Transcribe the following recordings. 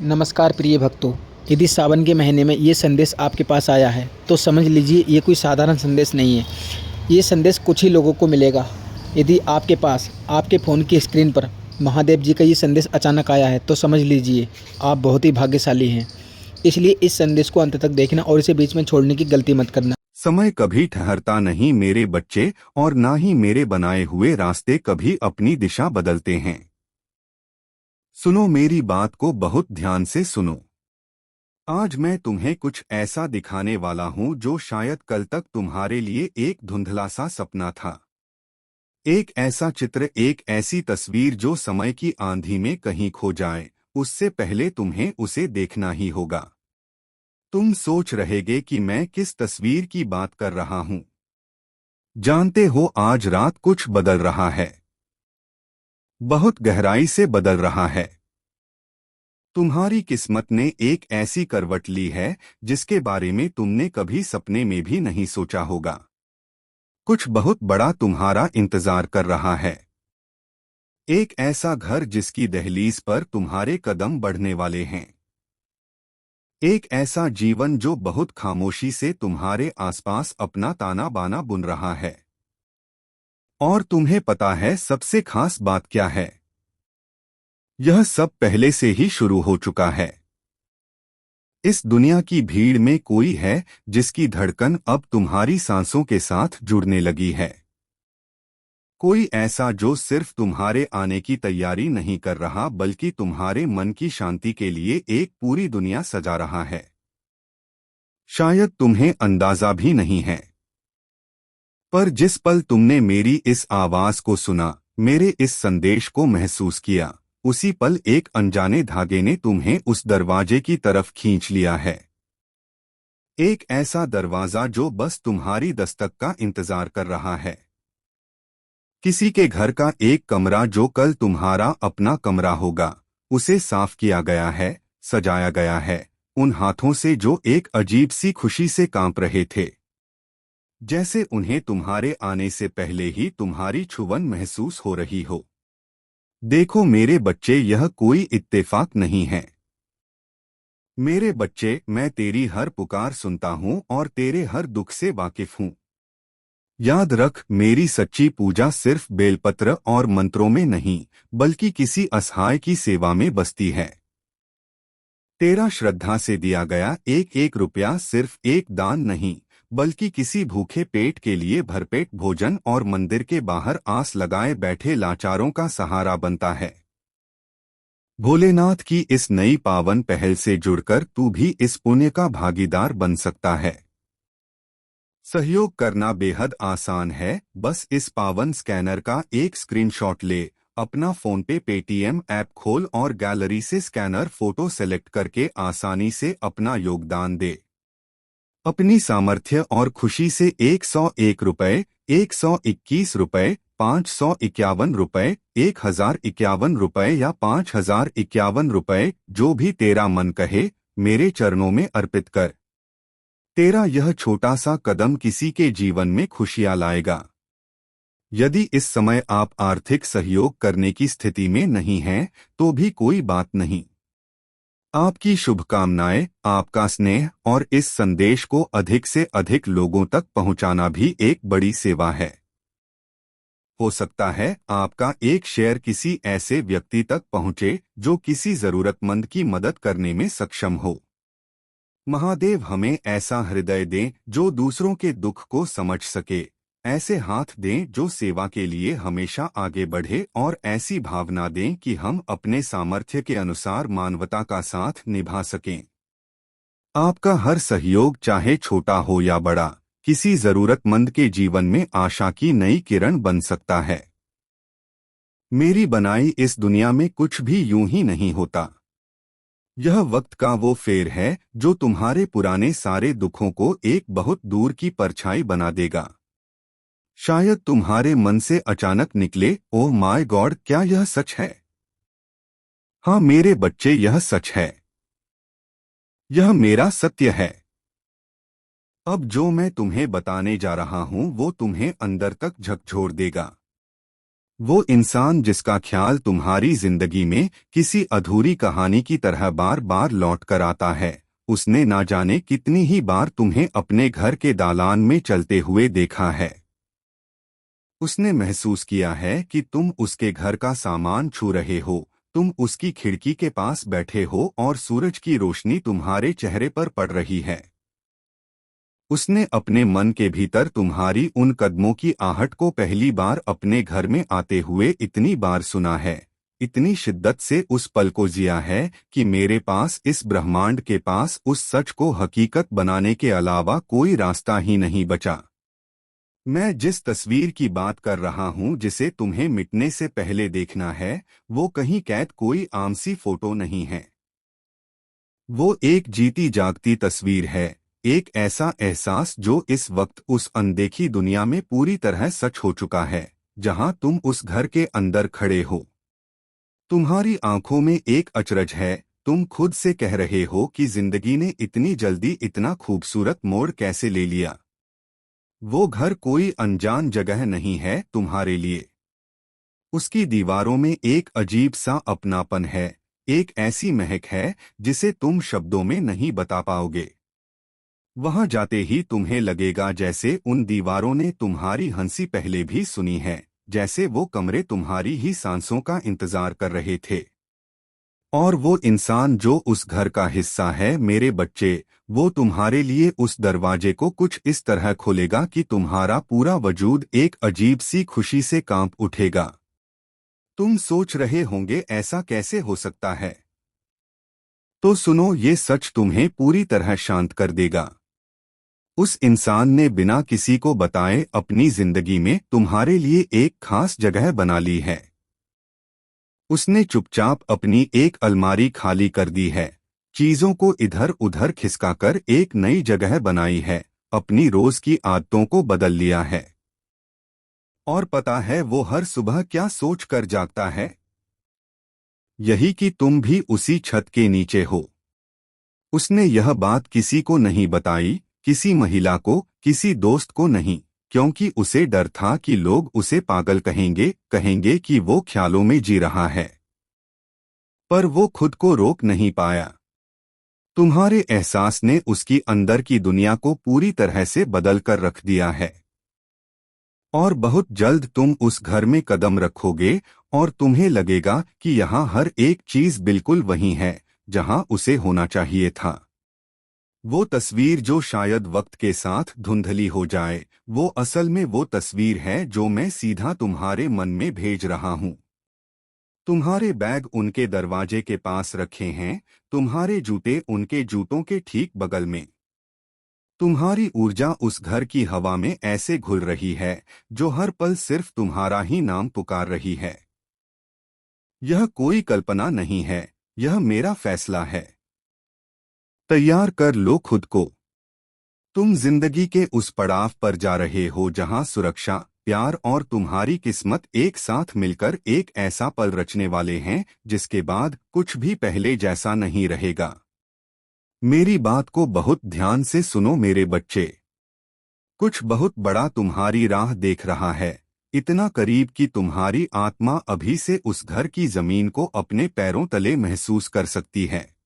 नमस्कार प्रिय भक्तों। यदि सावन के महीने में ये संदेश आपके पास आया है तो समझ लीजिए ये कोई साधारण संदेश नहीं है। ये संदेश कुछ ही लोगों को मिलेगा। यदि आपके पास आपके फ़ोन की स्क्रीन पर महादेव जी का ये संदेश अचानक आया है तो समझ लीजिए आप बहुत ही भाग्यशाली हैं। इसलिए इस संदेश को अंत तक देखना और इसे बीच में छोड़ने की गलती मत करना। समय कभी ठहरता नहीं मेरे बच्चे, और ना ही मेरे बनाए हुए रास्ते कभी अपनी दिशा बदलते हैं। सुनो, मेरी बात को बहुत ध्यान से सुनो। आज मैं तुम्हें कुछ ऐसा दिखाने वाला हूं जो शायद कल तक तुम्हारे लिए एक धुंधला सा सपना था। एक ऐसा चित्र, एक ऐसी तस्वीर जो समय की आंधी में कहीं खो जाए, उससे पहले तुम्हें उसे देखना ही होगा। तुम सोच रहेगे कि मैं किस तस्वीर की बात कर रहा हूं। जानते हो, आज रात कुछ बदल रहा है। बहुत गहराई से बदल रहा है। तुम्हारी किस्मत ने एक ऐसी करवट ली है जिसके बारे में तुमने कभी सपने में भी नहीं सोचा होगा। कुछ बहुत बड़ा तुम्हारा इंतजार कर रहा है। एक ऐसा घर जिसकी दहलीज पर तुम्हारे कदम बढ़ने वाले हैं। एक ऐसा जीवन जो बहुत खामोशी से तुम्हारे आसपास अपना ताना बाना बुन रहा है। और तुम्हें पता है सबसे खास बात क्या है? यह सब पहले से ही शुरू हो चुका है। इस दुनिया की भीड़ में कोई है जिसकी धड़कन अब तुम्हारी सांसों के साथ जुड़ने लगी है। कोई ऐसा जो सिर्फ तुम्हारे आने की तैयारी नहीं कर रहा बल्कि तुम्हारे मन की शांति के लिए एक पूरी दुनिया सजा रहा है। शायद तुम्हें अंदाजा भी नहीं है, पर जिस पल तुमने मेरी इस आवाज को सुना, मेरे इस संदेश को महसूस किया, उसी पल एक अनजाने धागे ने तुम्हें उस दरवाजे की तरफ खींच लिया है। एक ऐसा दरवाजा जो बस तुम्हारी दस्तक का इंतजार कर रहा है। किसी के घर का एक कमरा जो कल तुम्हारा अपना कमरा होगा, उसे साफ किया गया है, सजाया गया है, उन हाथों से जो एक अजीब सी खुशी से कांप रहे थे, जैसे उन्हें तुम्हारे आने से पहले ही तुम्हारी छुवन महसूस हो रही हो। देखो मेरे बच्चे, यह कोई इत्तेफाक नहीं है। मेरे बच्चे, मैं तेरी हर पुकार सुनता हूँ और तेरे हर दुख से वाकिफ हूँ। याद रख, मेरी सच्ची पूजा सिर्फ बेलपत्र और मंत्रों में नहीं, बल्कि किसी असहाय की सेवा में बसती है। तेरा श्रद्धा से दिया गया एक एक रुपया सिर्फ एक दान नहीं, बल्कि किसी भूखे पेट के लिए भरपेट भोजन और मंदिर के बाहर आस लगाए बैठे लाचारों का सहारा बनता है। भोलेनाथ की इस नई पावन पहल से जुड़कर तू भी इस पुण्य का भागीदार बन सकता है। सहयोग करना बेहद आसान है। बस इस पावन स्कैनर का एक स्क्रीनशॉट ले, अपना फोन पे पेटीएम ऐप खोल और गैलरी से स्कैनर फोटो सेलेक्ट करके आसानी से अपना योगदान दे। अपनी सामर्थ्य और खुशी से 101 रुपए, 121 रुपए, 551 रुपए, 1051 रुपए या 5051 रुपए, जो भी तेरा मन कहे, मेरे चरणों में अर्पित कर। तेरा यह छोटा सा कदम किसी के जीवन में खुशियां लाएगा। यदि इस समय आप आर्थिक सहयोग करने की स्थिति में नहीं हैं, तो भी कोई बात नहीं। आपकी शुभकामनाएं, आपका स्नेह और इस संदेश को अधिक से अधिक लोगों तक पहुंचाना भी एक बड़ी सेवा है। हो सकता है आपका एक शेयर किसी ऐसे व्यक्ति तक पहुंचे जो किसी जरूरतमंद की मदद करने में सक्षम हो। महादेव हमें ऐसा हृदय दें जो दूसरों के दुख को समझ सके, ऐसे हाथ दें जो सेवा के लिए हमेशा आगे बढ़े, और ऐसी भावना दें कि हम अपने सामर्थ्य के अनुसार मानवता का साथ निभा सकें। आपका हर सहयोग, चाहे छोटा हो या बड़ा, किसी जरूरतमंद के जीवन में आशा की नई किरण बन सकता है। मेरी बनाई इस दुनिया में कुछ भी यूं ही नहीं होता। यह वक्त का वो फेर है जो तुम्हारे पुराने सारे दुखों को एक बहुत दूर की परछाई बना देगा। शायद तुम्हारे मन से अचानक निकले, ओह माय गॉड, क्या यह सच है? हाँ मेरे बच्चे, यह सच है। यह मेरा सत्य है। अब जो मैं तुम्हें बताने जा रहा हूं वो तुम्हें अंदर तक झकझोर देगा। वो इंसान जिसका ख्याल तुम्हारी जिंदगी में किसी अधूरी कहानी की तरह बार बार लौट कर आता है, उसने ना जाने कितनी ही बार तुम्हें अपने घर के दालान में चलते हुए देखा है। उसने महसूस किया है कि तुम उसके घर का सामान छू रहे हो, तुम उसकी खिड़की के पास बैठे हो और सूरज की रोशनी तुम्हारे चेहरे पर पड़ रही है। उसने अपने मन के भीतर तुम्हारी उन कदमों की आहट को पहली बार अपने घर में आते हुए इतनी बार सुना है, इतनी शिद्दत से उस पल को जिया है कि मेरे पास, इस ब्रह्मांड के पास उस सच को हकीकत बनाने के अलावा कोई रास्ता ही नहीं बचा। मैं जिस तस्वीर की बात कर रहा हूं जिसे तुम्हें मिटने से पहले देखना है, वो कहीं कैद कोई आम सी फोटो नहीं है। वो एक जीती जागती तस्वीर है, एक ऐसा एहसास जो इस वक्त उस अनदेखी दुनिया में पूरी तरह सच हो चुका है, जहां तुम उस घर के अंदर खड़े हो। तुम्हारी आंखों में एक अचरज है, तुम खुद से कह रहे हो कि जिंदगी ने इतनी जल्दी इतना खूबसूरत मोड़ कैसे ले लिया। वो घर कोई अनजान जगह नहीं है तुम्हारे लिए। उसकी दीवारों में एक अजीब सा अपनापन है, एक ऐसी महक है जिसे तुम शब्दों में नहीं बता पाओगे। वहां जाते ही तुम्हें लगेगा जैसे उन दीवारों ने तुम्हारी हंसी पहले भी सुनी है, जैसे वो कमरे तुम्हारी ही सांसों का इंतजार कर रहे थे। और वो इंसान जो उस घर का हिस्सा है, मेरे बच्चे, वो तुम्हारे लिए उस दरवाजे को कुछ इस तरह खोलेगा कि तुम्हारा पूरा वजूद एक अजीब सी खुशी से कांप उठेगा। तुम सोच रहे होंगे ऐसा कैसे हो सकता है? तो सुनो, ये सच तुम्हें पूरी तरह शांत कर देगा। उस इंसान ने बिना किसी को बताए अपनी जिंदगी में तुम्हारे लिए एक खास जगह बना ली है। उसने चुपचाप अपनी एक अलमारी खाली कर दी है, चीजों को इधर उधर खिसकाकर एक नई जगह बनाई है, अपनी रोज की आदतों को बदल लिया है। और पता है वो हर सुबह क्या सोच कर जागता है? यही कि तुम भी उसी छत के नीचे हो। उसने यह बात किसी को नहीं बताई, किसी महिला को, किसी दोस्त को नहीं, क्योंकि उसे डर था कि लोग उसे पागल कहेंगे, कहेंगे कि वो ख्यालों में जी रहा है। पर वो खुद को रोक नहीं पाया। तुम्हारे एहसास ने उसकी अंदर की दुनिया को पूरी तरह से बदल कर रख दिया है। और बहुत जल्द तुम उस घर में कदम रखोगे और तुम्हें लगेगा कि यहाँ हर एक चीज बिल्कुल वही है जहाँ उसे होना चाहिए था। वो तस्वीर जो शायद वक्त के साथ धुंधली हो जाए, वो असल में वो तस्वीर है जो मैं सीधा तुम्हारे मन में भेज रहा हूँ। तुम्हारे बैग उनके दरवाजे के पास रखे हैं, तुम्हारे जूते उनके जूतों के ठीक बगल में। तुम्हारी ऊर्जा उस घर की हवा में ऐसे घुल रही है जो हर पल सिर्फ तुम्हारा ही नाम पुकार रही है। यह कोई कल्पना नहीं है, यह मेरा फैसला है। तैयार कर लो खुद को। तुम जिंदगी के उस पड़ाव पर जा रहे हो जहां सुरक्षा, प्यार और तुम्हारी किस्मत एक साथ मिलकर एक ऐसा पल रचने वाले हैं जिसके बाद कुछ भी पहले जैसा नहीं रहेगा। मेरी बात को बहुत ध्यान से सुनो मेरे बच्चे। कुछ बहुत बड़ा तुम्हारी राह देख रहा है, इतना करीब कि तुम्हारी आत्मा अभी से उस घर की जमीन को अपने पैरों तले महसूस कर सकती है।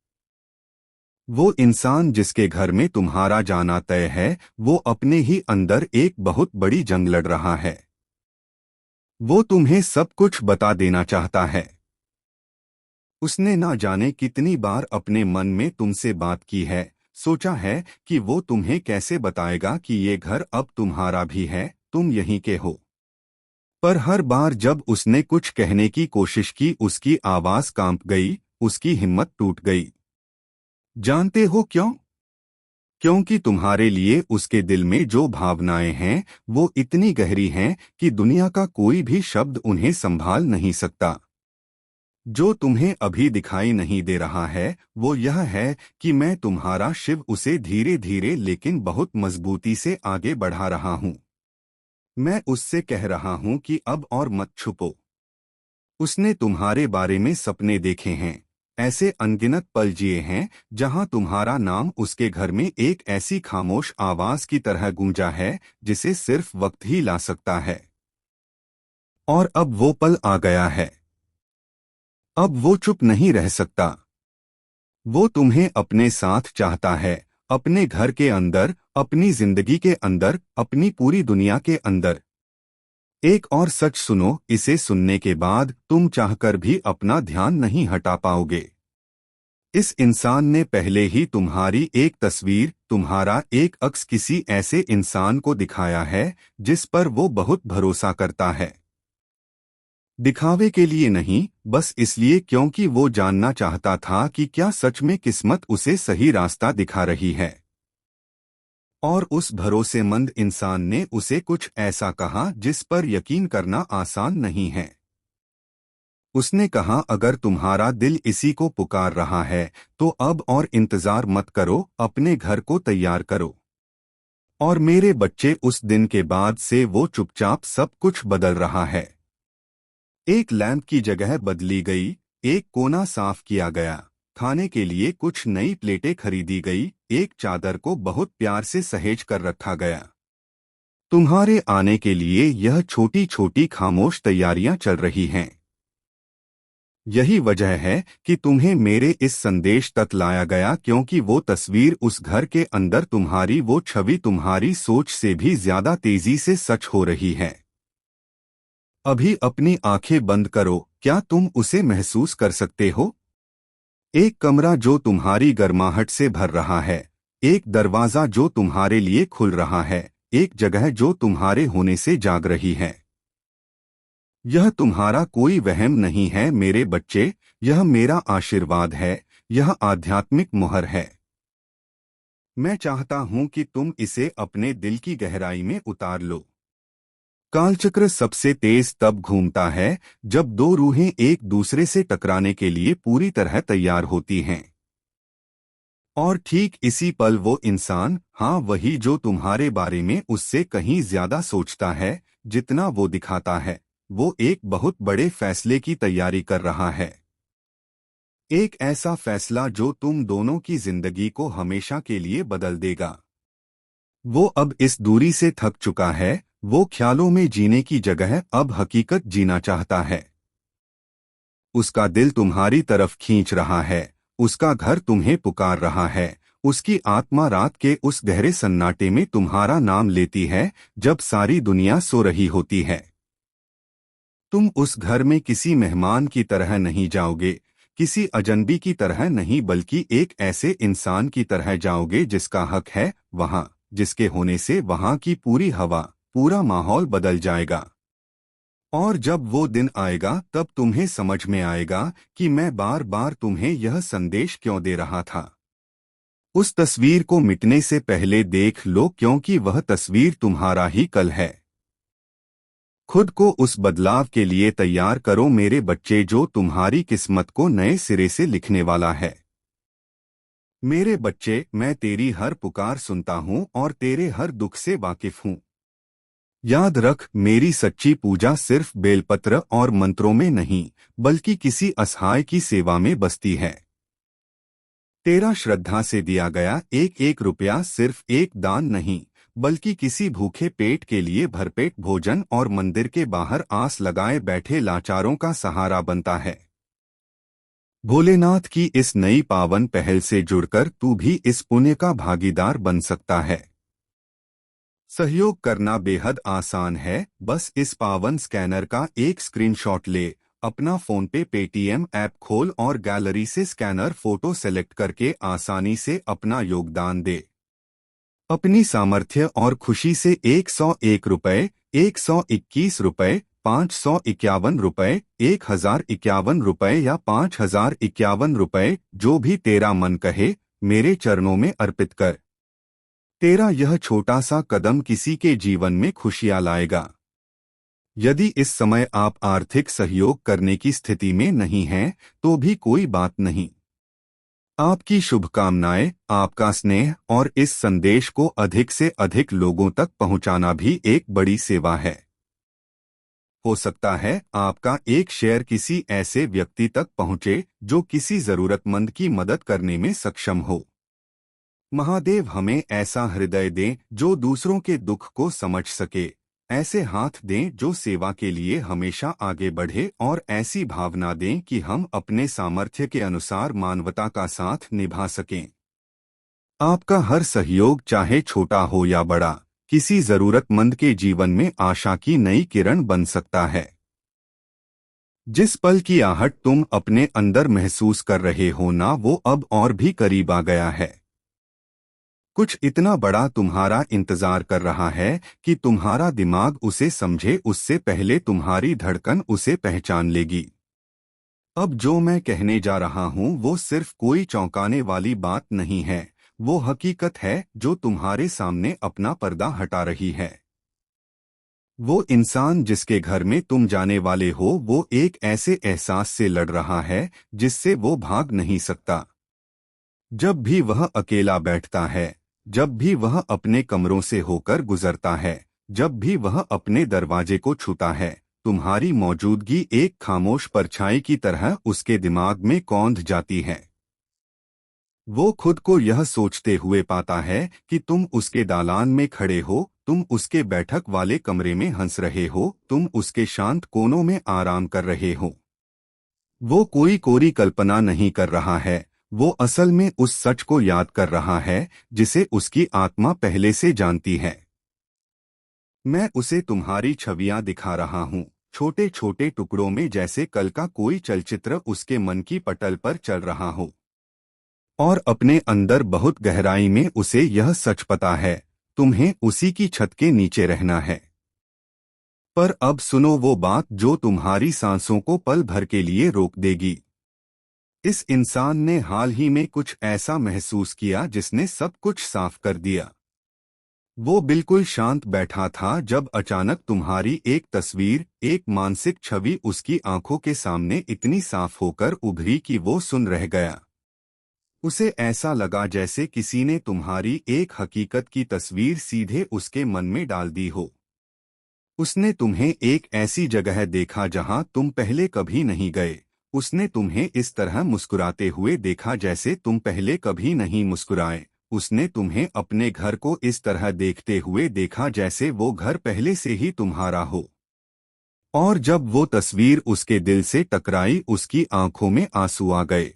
वो इंसान जिसके घर में तुम्हारा जाना तय है, वो अपने ही अंदर एक बहुत बड़ी जंग लड़ रहा है। वो तुम्हें सब कुछ बता देना चाहता है। उसने ना जाने कितनी बार अपने मन में तुमसे बात की है, सोचा है कि वो तुम्हें कैसे बताएगा कि ये घर अब तुम्हारा भी है, तुम यहीं के हो। पर हर बार जब उसने कुछ कहने की कोशिश की, उसकी आवाज कांप गई, उसकी हिम्मत टूट गई। जानते हो क्यों? क्योंकि तुम्हारे लिए उसके दिल में जो भावनाएं हैं वो इतनी गहरी हैं कि दुनिया का कोई भी शब्द उन्हें संभाल नहीं सकता। जो तुम्हें अभी दिखाई नहीं दे रहा है वो यह है कि मैं तुम्हारा शिव उसे धीरे धीरे लेकिन बहुत मजबूती से आगे बढ़ा रहा हूं। मैं उससे कह रहा हूं कि अब और मत छुपो। उसने तुम्हारे बारे में सपने देखे हैं, ऐसे अनगिनत पल जिए हैं जहां तुम्हारा नाम उसके घर में एक ऐसी खामोश आवाज की तरह गूंजा है जिसे सिर्फ वक्त ही ला सकता है। और अब वो पल आ गया है। अब वो चुप नहीं रह सकता। वो तुम्हें अपने साथ चाहता है, अपने घर के अंदर, अपनी जिंदगी के अंदर, अपनी पूरी दुनिया के अंदर। एक और सच सुनो, इसे सुनने के बाद तुम चाहकर भी अपना ध्यान नहीं हटा पाओगे। इस इंसान ने पहले ही तुम्हारी एक तस्वीर, तुम्हारा एक अक्स किसी ऐसे इंसान को दिखाया है जिस पर वो बहुत भरोसा करता है। दिखावे के लिए नहीं, बस इसलिए क्योंकि वो जानना चाहता था कि क्या सच में किस्मत उसे सही रास्ता दिखा रही है। और उस भरोसेमंद इंसान ने उसे कुछ ऐसा कहा जिस पर यकीन करना आसान नहीं है। उसने कहा, अगर तुम्हारा दिल इसी को पुकार रहा है तो अब और इंतजार मत करो, अपने घर को तैयार करो। और मेरे बच्चे, उस दिन के बाद से वो चुपचाप सब कुछ बदल रहा है। एक लैंप की जगह बदली गई, एक कोना साफ किया गया, खाने के लिए कुछ नई प्लेटें खरीदी गई, एक चादर को बहुत प्यार से सहेज कर रखा गया। तुम्हारे आने के लिए यह छोटी छोटी खामोश तैयारियां चल रही हैं। यही वजह है कि तुम्हें मेरे इस संदेश तक लाया गया, क्योंकि वो तस्वीर उस घर के अंदर, तुम्हारी वो छवि तुम्हारी सोच से भी ज्यादा तेजी से सच हो रही है। अभी अपनी आंखें बंद करो, क्या तुम उसे महसूस कर सकते हो? एक कमरा जो तुम्हारी गर्माहट से भर रहा है, एक दरवाजा जो तुम्हारे लिए खुल रहा है, एक जगह जो तुम्हारे होने से जाग रही है। यह तुम्हारा कोई वहम नहीं है मेरे बच्चे, यह मेरा आशीर्वाद है, यह आध्यात्मिक मुहर है। मैं चाहता हूं कि तुम इसे अपने दिल की गहराई में उतार लो। कालचक्र सबसे तेज तब घूमता है जब दो रूहें एक दूसरे से टकराने के लिए पूरी तरह तैयार होती हैं। और ठीक इसी पल वो इंसान, हाँ वही जो तुम्हारे बारे में उससे कहीं ज्यादा सोचता है जितना वो दिखाता है, वो एक बहुत बड़े फैसले की तैयारी कर रहा है। एक ऐसा फैसला जो तुम दोनों की जिंदगी को हमेशा के लिए बदल देगा। वो अब इस दूरी से थक चुका है, वो ख्यालों में जीने की जगह अब हकीकत जीना चाहता है। उसका दिल तुम्हारी तरफ खींच रहा है, उसका घर तुम्हें पुकार रहा है, उसकी आत्मा रात के उस गहरे सन्नाटे में तुम्हारा नाम लेती है जब सारी दुनिया सो रही होती है। तुम उस घर में किसी मेहमान की तरह नहीं जाओगे, किसी अजनबी की तरह नहीं, बल्कि एक ऐसे इंसान की तरह जाओगे जिसका हक है वहां, जिसके होने से वहां की पूरी हवा, पूरा माहौल बदल जाएगा। और जब वो दिन आएगा तब तुम्हें समझ में आएगा कि मैं बार बार तुम्हें यह संदेश क्यों दे रहा था। उस तस्वीर को मिटने से पहले देख लो, क्योंकि वह तस्वीर तुम्हारा ही कल है। खुद को उस बदलाव के लिए तैयार करो मेरे बच्चे, जो तुम्हारी किस्मत को नए सिरे से लिखने वाला है। मेरे बच्चे, मैं तेरी हर पुकार सुनता हूँ और तेरे हर दुख से वाकिफ हूँ। याद रख, मेरी सच्ची पूजा सिर्फ बेलपत्र और मंत्रों में नहीं, बल्कि किसी असहाय की सेवा में बसती है। तेरा श्रद्धा से दिया गया एक एक रुपया सिर्फ एक दान नहीं, बल्कि किसी भूखे पेट के लिए भरपेट भोजन और मंदिर के बाहर आस लगाए बैठे लाचारों का सहारा बनता है। भोलेनाथ की इस नई पावन पहल से जुड़कर तू भी इस पुण्य का भागीदार बन सकता है। सहयोग करना बेहद आसान है, बस इस पावन स्कैनर का एक स्क्रीनशॉट ले, अपना फोन पे पेटीएम ऐप खोल और गैलरी से स्कैनर फोटो सेलेक्ट करके आसानी से अपना योगदान दे। अपनी सामर्थ्य और खुशी से 101 रुपये, 121 रुपये, 551 रुपये, 1051 रुपये या 5051 रुपये, जो भी तेरा मन कहे, मेरे चरणों में अर्पित कर। तेरा यह छोटा सा कदम किसी के जीवन में खुशियां लाएगा। यदि इस समय आप आर्थिक सहयोग करने की स्थिति में नहीं हैं, तो भी कोई बात नहीं। आपकी शुभकामनाएं, आपका स्नेह और इस संदेश को अधिक से अधिक लोगों तक पहुंचाना भी एक बड़ी सेवा है। हो सकता है आपका एक शेयर किसी ऐसे व्यक्ति तक पहुंचे जो किसी जरूरतमंद की मदद करने में सक्षम हो। महादेव हमें ऐसा हृदय दें जो दूसरों के दुख को समझ सके, ऐसे हाथ दें जो सेवा के लिए हमेशा आगे बढ़े और ऐसी भावना दें कि हम अपने सामर्थ्य के अनुसार मानवता का साथ निभा सकें। आपका हर सहयोग, चाहे छोटा हो या बड़ा, किसी जरूरतमंद के जीवन में आशा की नई किरण बन सकता है। जिस पल की आहट तुम अपने अंदर महसूस कर रहे हो ना, वो अब और भी करीब आ गया है। कुछ इतना बड़ा तुम्हारा इंतजार कर रहा है कि तुम्हारा दिमाग उसे समझे उससे पहले तुम्हारी धड़कन उसे पहचान लेगी। अब जो मैं कहने जा रहा हूं वो सिर्फ कोई चौंकाने वाली बात नहीं है, वो हकीकत है जो तुम्हारे सामने अपना पर्दा हटा रही है। वो इंसान जिसके घर में तुम जाने वाले हो, वो एक ऐसे एहसास से लड़ रहा है जिससे वो भाग नहीं सकता। जब भी वह अकेला बैठता है, जब भी वह अपने कमरों से होकर गुजरता है, जब भी वह अपने दरवाजे को छूता है, तुम्हारी मौजूदगी एक खामोश परछाई की तरह उसके दिमाग में कौंध जाती है। वो खुद को यह सोचते हुए पाता है कि तुम उसके दालान में खड़े हो, तुम उसके बैठक वाले कमरे में हंस रहे हो, तुम उसके शांत कोनों में आराम कर रहे हो। वो कोई कोरी कल्पना नहीं कर रहा है, वो असल में उस सच को याद कर रहा है जिसे उसकी आत्मा पहले से जानती है। मैं उसे तुम्हारी छवियां दिखा रहा हूँ, छोटे छोटे टुकड़ों में, जैसे कल का कोई चलचित्र उसके मन की पटल पर चल रहा हो। और अपने अंदर बहुत गहराई में उसे यह सच पता है, तुम्हें उसी की छत के नीचे रहना है। पर अब सुनो वो बात जो तुम्हारी सांसों को पल भर के लिए रोक देगी। इस इंसान ने हाल ही में कुछ ऐसा महसूस किया जिसने सब कुछ साफ कर दिया। वो बिल्कुल शांत बैठा था जब अचानक तुम्हारी एक तस्वीर, एक मानसिक छवि उसकी आंखों के सामने इतनी साफ होकर उभरी कि वो सुन रह गया। उसे ऐसा लगा जैसे किसी ने तुम्हारी एक हकीकत की तस्वीर सीधे उसके मन में डाल दी हो। उसने तुम्हें एक ऐसी जगह देखा जहां तुम पहले कभी नहीं गए। उसने तुम्हें इस तरह मुस्कुराते हुए देखा जैसे तुम पहले कभी नहीं मुस्कुराए। उसने तुम्हें अपने घर को इस तरह देखते हुए देखा जैसे वो घर पहले से ही तुम्हारा हो। और जब वो तस्वीर उसके दिल से टकराई, उसकी आंखों में आंसू आ गए।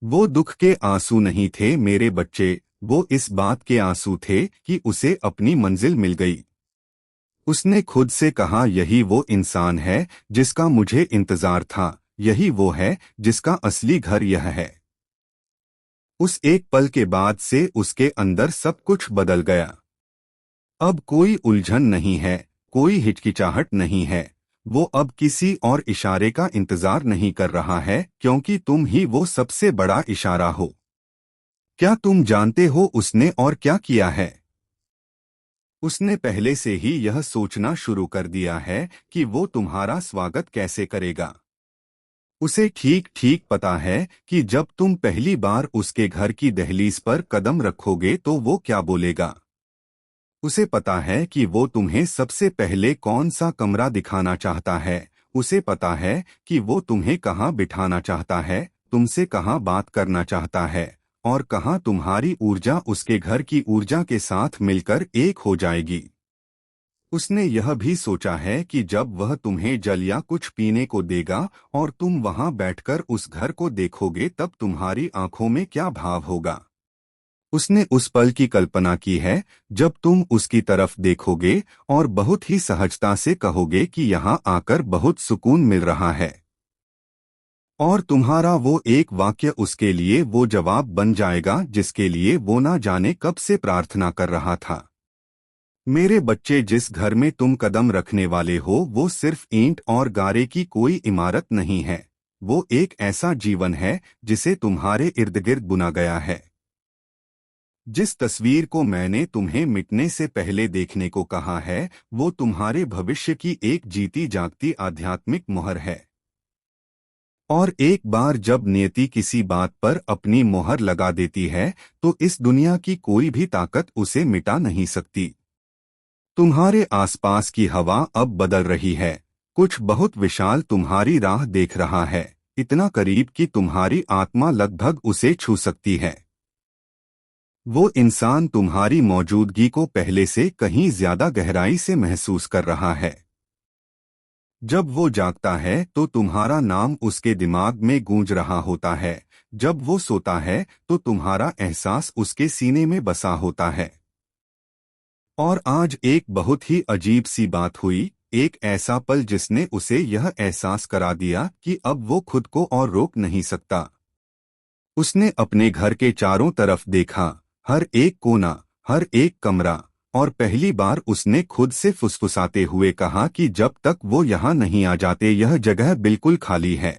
वो दुख के आंसू नहीं थे मेरे बच्चे, वो इस बात के आंसू थे कि उसे अपनी मंजिल मिल गई। उसने खुद से कहा, यही वो इंसान है जिसका मुझे इंतजार था, यही वो है जिसका असली घर यह है। उस एक पल के बाद से उसके अंदर सब कुछ बदल गया। अब कोई उलझन नहीं है, कोई हिचकिचाहट नहीं है। वो अब किसी और इशारे का इंतजार नहीं कर रहा है, क्योंकि तुम ही वो सबसे बड़ा इशारा हो। क्या तुम जानते हो उसने और क्या किया है? उसने पहले से ही यह सोचना शुरू कर दिया है कि वो तुम्हारा स्वागत कैसे करेगा। उसे ठीक ठीक पता है कि जब तुम पहली बार उसके घर की दहलीज पर कदम रखोगे तो वो क्या बोलेगा। उसे पता है कि वो तुम्हें सबसे पहले कौन सा कमरा दिखाना चाहता है। उसे पता है कि वो तुम्हें कहाँ बिठाना चाहता है, तुमसे कहाँ बात करना चाहता है, और कहाँ तुम्हारी ऊर्जा उसके घर की ऊर्जा के साथ मिलकर एक हो जाएगी। उसने यह भी सोचा है कि जब वह तुम्हें जल या कुछ पीने को देगा और तुम वहां बैठकर उस घर को देखोगे, तब तुम्हारी आंखों में क्या भाव होगा। उसने उस पल की कल्पना की है जब तुम उसकी तरफ देखोगे और बहुत ही सहजता से कहोगे कि यहाँ आकर बहुत सुकून मिल रहा है। और तुम्हारा वो एक वाक्य उसके लिए वो जवाब बन जाएगा जिसके लिए वो ना जाने कब से प्रार्थना कर रहा था। मेरे बच्चे, जिस घर में तुम कदम रखने वाले हो वो सिर्फ ईंट और गारे की कोई इमारत नहीं है। वो एक ऐसा जीवन है जिसे तुम्हारे इर्द गिर्द बुना गया है। जिस तस्वीर को मैंने तुम्हें मिटने से पहले देखने को कहा है, वो तुम्हारे भविष्य की एक जीती जागती आध्यात्मिक मुहर है। और एक बार जब नियति किसी बात पर अपनी मुहर लगा देती है तो इस दुनिया की कोई भी ताकत उसे मिटा नहीं सकती। तुम्हारे आसपास की हवा अब बदल रही है। कुछ बहुत विशाल तुम्हारी राह देख रहा है, इतना करीब कि तुम्हारी आत्मा लगभग उसे छू सकती है। वो इंसान तुम्हारी मौजूदगी को पहले से कहीं ज्यादा गहराई से महसूस कर रहा है। जब वो जागता है तो तुम्हारा नाम उसके दिमाग में गूंज रहा होता है। जब वो सोता है तो तुम्हारा एहसास उसके सीने में बसा होता है। और आज एक बहुत ही अजीब सी बात हुई, एक ऐसा पल जिसने उसे यह एहसास करा दिया कि अब वो खुद को और रोक नहीं सकता। उसने अपने घर के चारों तरफ देखा, हर एक कोना, हर एक कमरा, और पहली बार उसने खुद से फुसफुसाते हुए कहा कि जब तक वो यहाँ नहीं आ जाते यह जगह बिल्कुल खाली है।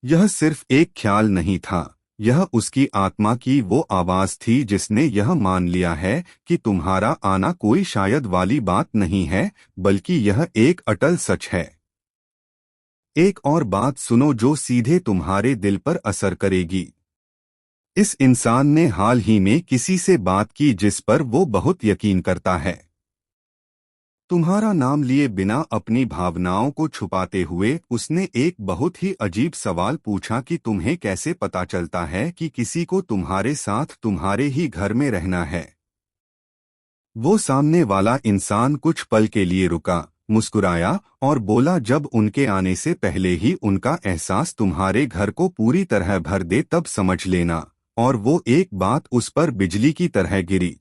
यह सिर्फ एक ख्याल नहीं था, यह उसकी आत्मा की वो आवाज थी जिसने यह मान लिया है कि तुम्हारा आना कोई शायद वाली बात नहीं है, बल्कि यह एक अटल सच है। एक और बात सुनो जो सीधे तुम्हारे दिल पर असर करेगी। इस इंसान ने हाल ही में किसी से बात की जिस पर वो बहुत यकीन करता है। तुम्हारा नाम लिए बिना अपनी भावनाओं को छुपाते हुए उसने एक बहुत ही अजीब सवाल पूछा कि तुम्हें कैसे पता चलता है कि किसी को तुम्हारे साथ तुम्हारे ही घर में रहना है। वो सामने वाला इंसान कुछ पल के लिए रुका, मुस्कुराया और बोला, जब उनके आने से पहले ही उनका एहसास तुम्हारे घर को पूरी तरह भर दे तब समझ लेना। और वो एक बात उस पर बिजली की तरह गिरी।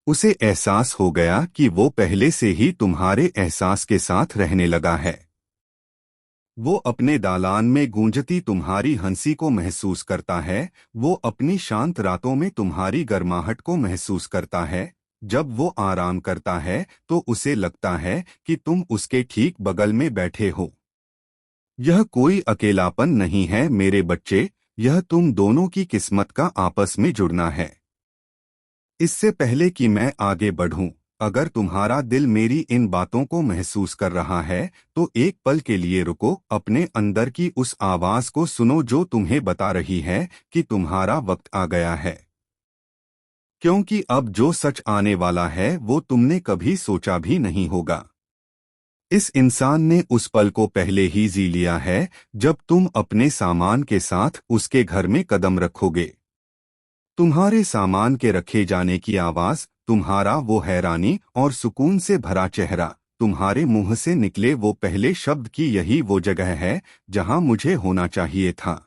उसे एहसास हो गया कि वो पहले से ही तुम्हारे एहसास के साथ रहने लगा है। वो अपने दालान में गूंजती तुम्हारी हंसी को महसूस करता है, वो अपनी शांत रातों में तुम्हारी गर्माहट को महसूस करता है। जब वो आराम करता है तो उसे लगता है कि तुम उसके ठीक बगल में बैठे हो। यह कोई अकेलापन नहीं है मेरे बच्चे, यह तुम दोनों की किस्मत का आपस में जुड़ना है। इससे पहले कि मैं आगे बढ़ूं, अगर तुम्हारा दिल मेरी इन बातों को महसूस कर रहा है तो एक पल के लिए रुको, अपने अंदर की उस आवाज को सुनो जो तुम्हें बता रही है कि तुम्हारा वक्त आ गया है। क्योंकि अब जो सच आने वाला है वो तुमने कभी सोचा भी नहीं होगा। इस इंसान ने उस पल को पहले ही जी लिया है जब तुम अपने सामान के साथ उसके घर में कदम रखोगे। तुम्हारे सामान के रखे जाने की आवाज, तुम्हारा वो हैरानी और सुकून से भरा चेहरा, तुम्हारे मुंह से निकले वो पहले शब्द कि यही वो जगह है जहां मुझे होना चाहिए था।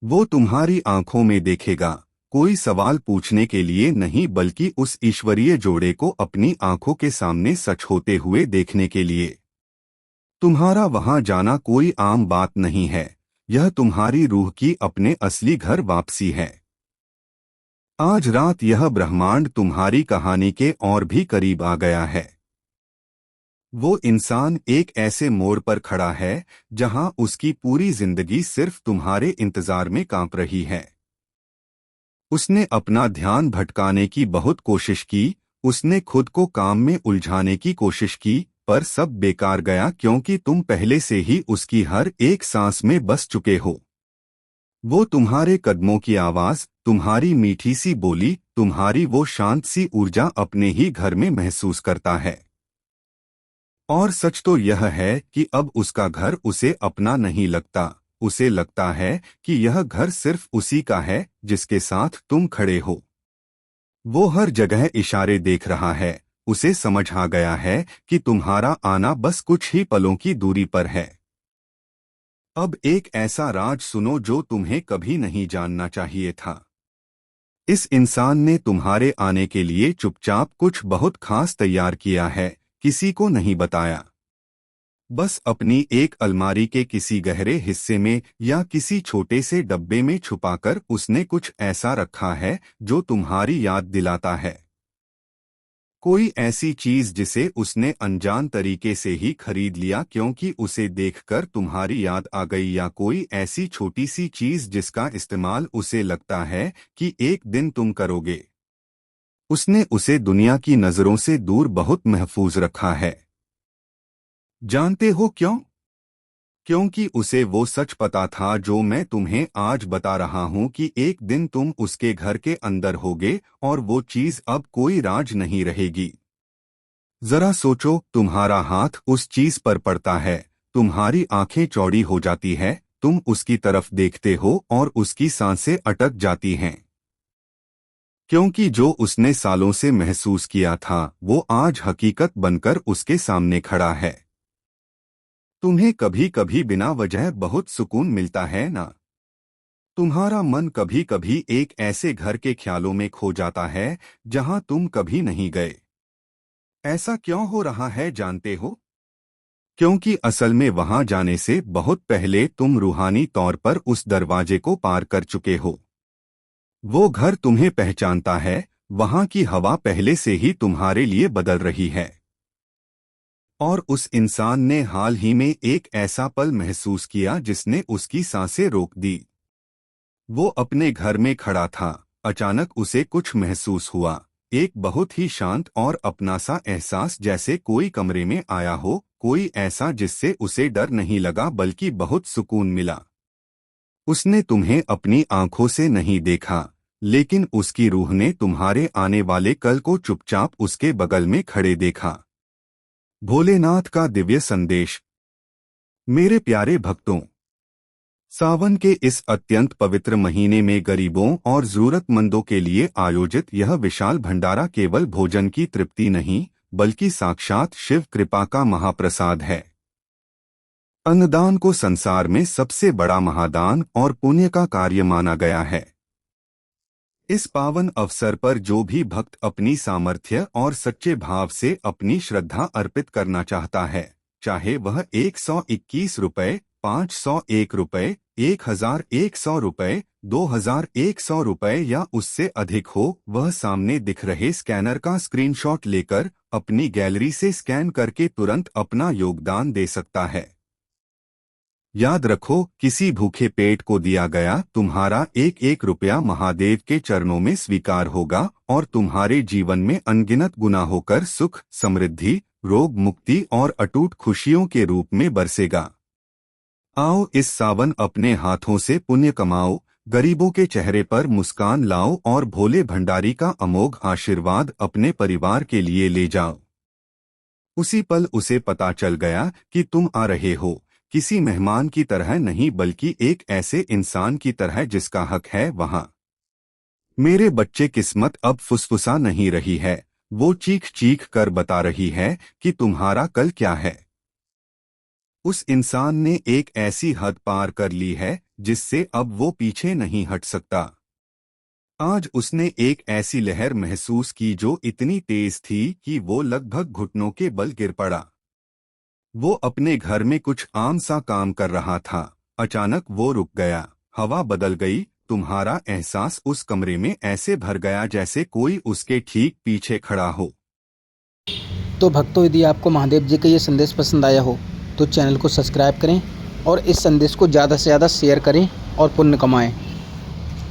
वो तुम्हारी आंखों में देखेगा, कोई सवाल पूछने के लिए नहीं बल्कि उस ईश्वरीय जोड़े को अपनी आंखों के सामने सच होते हुए देखने के लिए। तुम्हारा वहां जाना कोई आम बात नहीं है, यह तुम्हारी रूह की अपने असली घर वापसी है। आज रात यह ब्रह्मांड तुम्हारी कहानी के और भी करीब आ गया है। वो इंसान एक ऐसे मोड़ पर खड़ा है जहां उसकी पूरी जिंदगी सिर्फ तुम्हारे इंतजार में कांप रही है। उसने अपना ध्यान भटकाने की बहुत कोशिश की, उसने खुद को काम में उलझाने की कोशिश की, पर सब बेकार गया क्योंकि तुम पहले से ही उसकी हर एक सांस में बस चुके हो। वो तुम्हारे कदमों की आवाज, तुम्हारी मीठी सी बोली, तुम्हारी वो शांत सी ऊर्जा अपने ही घर में महसूस करता है। और सच तो यह है कि अब उसका घर उसे अपना नहीं लगता, उसे लगता है कि यह घर सिर्फ उसी का है जिसके साथ तुम खड़े हो। वो हर जगह इशारे देख रहा है, उसे समझ आ गया है कि तुम्हारा आना बस कुछ ही पलों की दूरी पर है। अब एक ऐसा राज सुनो जो तुम्हें कभी नहीं जानना चाहिए था। इस इंसान ने तुम्हारे आने के लिए चुपचाप कुछ बहुत खास तैयार किया है, किसी को नहीं बताया। बस अपनी एक अलमारी के किसी गहरे हिस्से में या किसी छोटे से डब्बे में छुपाकर उसने कुछ ऐसा रखा है जो तुम्हारी याद दिलाता है। कोई ऐसी चीज जिसे उसने अनजान तरीके से ही खरीद लिया क्योंकि उसे देखकर तुम्हारी याद आ गई, या कोई ऐसी छोटी सी चीज जिसका इस्तेमाल उसे लगता है कि एक दिन तुम करोगे। उसने उसे दुनिया की नजरों से दूर बहुत महफूज रखा है। जानते हो क्यों? क्योंकि उसे वो सच पता था जो मैं तुम्हें आज बता रहा हूं कि एक दिन तुम उसके घर के अंदर होगे और वो चीज अब कोई राज नहीं रहेगी। जरा सोचो, तुम्हारा हाथ उस चीज पर पड़ता है, तुम्हारी आंखें चौड़ी हो जाती है, तुम उसकी तरफ देखते हो और उसकी सांसें अटक जाती हैं। क्योंकि जो उसने सालों से महसूस किया था वो आज हकीकत बनकर उसके सामने खड़ा है। तुम्हें कभी कभी बिना वजह बहुत सुकून मिलता है ना? तुम्हारा मन कभी कभी एक ऐसे घर के ख्यालों में खो जाता है जहां तुम कभी नहीं गए। ऐसा क्यों हो रहा है जानते हो? क्योंकि असल में वहां जाने से बहुत पहले तुम रूहानी तौर पर उस दरवाजे को पार कर चुके हो। वो घर तुम्हें पहचानता है, वहां की हवा पहले से ही तुम्हारे लिए बदल रही है। और उस इंसान ने हाल ही में एक ऐसा पल महसूस किया जिसने उसकी सांसें रोक दी। वो अपने घर में खड़ा था, अचानक उसे कुछ महसूस हुआ, एक बहुत ही शांत और अपना सा एहसास, जैसे कोई कमरे में आया हो, कोई ऐसा जिससे उसे डर नहीं लगा बल्कि बहुत सुकून मिला। उसने तुम्हें अपनी आंखों से नहीं देखा, लेकिन उसकी रूह ने तुम्हारे आने वाले कल को चुपचाप उसके बगल में खड़े देखा। भोलेनाथ का दिव्य संदेश। मेरे प्यारे भक्तों, सावन के इस अत्यंत पवित्र महीने में गरीबों और जरूरतमंदों के लिए आयोजित यह विशाल भंडारा केवल भोजन की तृप्ति नहीं, बल्कि साक्षात शिव कृपा का महाप्रसाद है। अन्नदान को संसार में सबसे बड़ा महादान और पुण्य का कार्य माना गया है। इस पावन अवसर पर जो भी भक्त अपनी सामर्थ्य और सच्चे भाव से अपनी श्रद्धा अर्पित करना चाहता है, चाहे वह 121 रुपये, 501 रुपये, 1100 रुपये, 2100 रुपये या उससे अधिक हो, वह सामने दिख रहे स्कैनर का स्क्रीनशॉट लेकर अपनी गैलरी से स्कैन करके तुरंत अपना योगदान दे सकता है। याद रखो, किसी भूखे पेट को दिया गया तुम्हारा एक एक रुपया महादेव के चरणों में स्वीकार होगा और तुम्हारे जीवन में अनगिनत गुना होकर सुख, समृद्धि, रोग मुक्ति और अटूट खुशियों के रूप में बरसेगा। आओ इस सावन अपने हाथों से पुण्य कमाओ, गरीबों के चेहरे पर मुस्कान लाओ और भोले भंडारी का अमोघ आशीर्वाद अपने परिवार के लिए ले जाओ। उसी पल उसे पता चल गया कि तुम आ रहे हो, किसी मेहमान की तरह नहीं बल्कि एक ऐसे इंसान की तरह जिसका हक है वहां। मेरे बच्चे, किस्मत अब फुसफुसा नहीं रही है, वो चीख चीख कर बता रही है कि तुम्हारा कल क्या है। उस इंसान ने एक ऐसी हद पार कर ली है जिससे अब वो पीछे नहीं हट सकता। आज उसने एक ऐसी लहर महसूस की जो इतनी तेज थी कि वो लगभग घुटनों के बल गिर पड़ा। वो अपने घर में कुछ आम सा काम कर रहा था, अचानक वो रुक गया, हवा बदल गई, तुम्हारा एहसास उस कमरे में ऐसे भर गया जैसे कोई उसके ठीक पीछे खड़ा हो। तो भक्तों, यदि आपको महादेव जी का ये संदेश पसंद आया हो तो चैनल को सब्सक्राइब करें और इस संदेश को ज़्यादा से ज़्यादा शेयर करें और पुण्य कमाएं।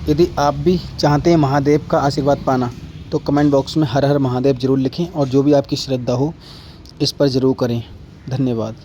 यदि आप भी चाहते हैं महादेव का आशीर्वाद पाना तो कमेंट बॉक्स में हर हर महादेव ज़रूर लिखें और जो भी आपकी श्रद्धा हो इस पर ज़रूर करें। धन्यवाद।